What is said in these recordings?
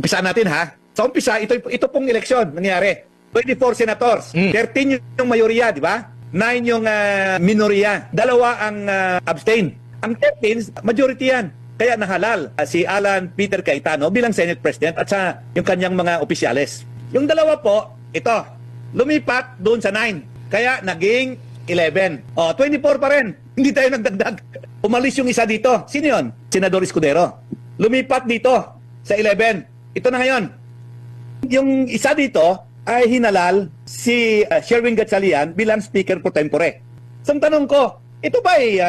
umpisa natin ha. Sa umpisa, ito pong eleksyon nangyari. 24 senators, 13 yung mayorya, di ba? 9 yung minorya, 2 ang abstain. Ang 13, majority yan. Kaya nahalal si Alan Peter Cayetano bilang Senate President at sa yung kanyang mga opisyales. Yung 2 po, ito, lumipat doon sa 9. Kaya naging 11. 24 pa rin. Hindi tayo nagdagdag. Umalis yung isa dito. Sino yun? Senador Escudero. Lumipat dito sa 11. Ito na ngayon. Yung isa dito ay hinalal si Sherwin Gatchalian bilang Speaker pro tempore. So, ang tanong ko, ito ba ay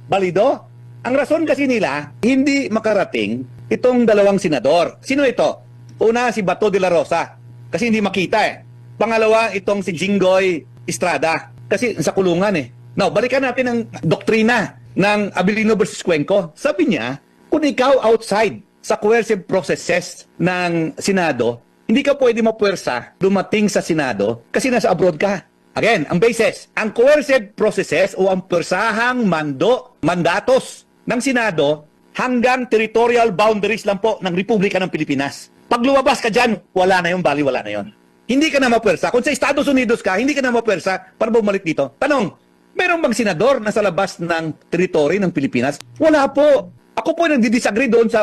balido? Ang rason kasi nila, hindi makarating itong 2 senador. Sino ito? Una, si Bato de la Rosa. Kasi hindi makita eh. Pangalawa, itong si Jinggoy Estrada. Kasi sa kulungan eh. Now, balikan natin ang doktrina ng Abilino versus Cuenco. Sabi niya, kung ikaw outside sa coercive processes ng Senado, hindi ka pwede mapuwersa dumating sa Senado kasi nasa abroad ka. Again, ang basis, ang coercive processes o ang puwersahang mandatos ng Senado hanggang territorial boundaries lang po ng Republika ng Pilipinas. Pag lumabas ka dyan, wala na yun, baliwala na yun. Hindi ka na mapuwersa. Kung sa Estados Unidos ka, hindi ka na mapuwersa para bumalik dito. Tanong, meron bang senador na sa labas ng teritoryo ng Pilipinas? Wala po. Ako po nagdi-disagree doon sa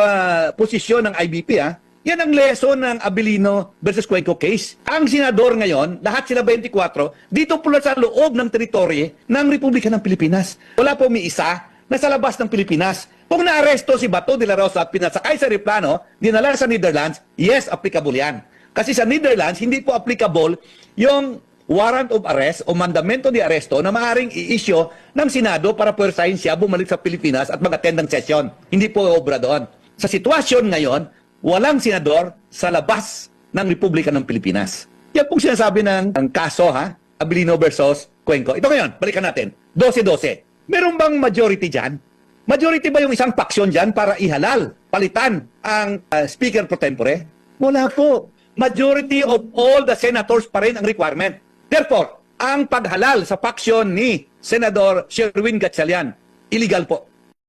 posisyon ng IBP ha. Yan ang lesson ng Abilino versus Cuenco case. Ang senador ngayon, lahat sila 24, dito pula sa loob ng teritoryo ng Republika ng Pilipinas. Wala po may isa na sa labas ng Pilipinas. Kung naaresto si Bato de la Rosa at pinasakay sa aeroplano, dinala sa Netherlands, yes, applicable yan. Kasi sa Netherlands, hindi po applicable yung warrant of arrest o mandamento de arresto na maaaring i-issue ng Senado para puwersahin siya bumalik sa Pilipinas at mag-attend ng session. Hindi po obra doon. Sa sitwasyon ngayon, walang senador sa labas ng Republika ng Pilipinas. Yan pong sinasabi ng kaso, ha? Abilino versus Cuenco. Ito ngayon, balikan natin. 12-12. Meron bang majority dyan? Majority ba yung isang paksyon dyan para ihalal, palitan ang Speaker pro tempore? Wala po. Majority of all the senators pa rin ang requirement. Therefore, ang paghalal sa paksyon ni Senador Sherwin Gatchalian, illegal po.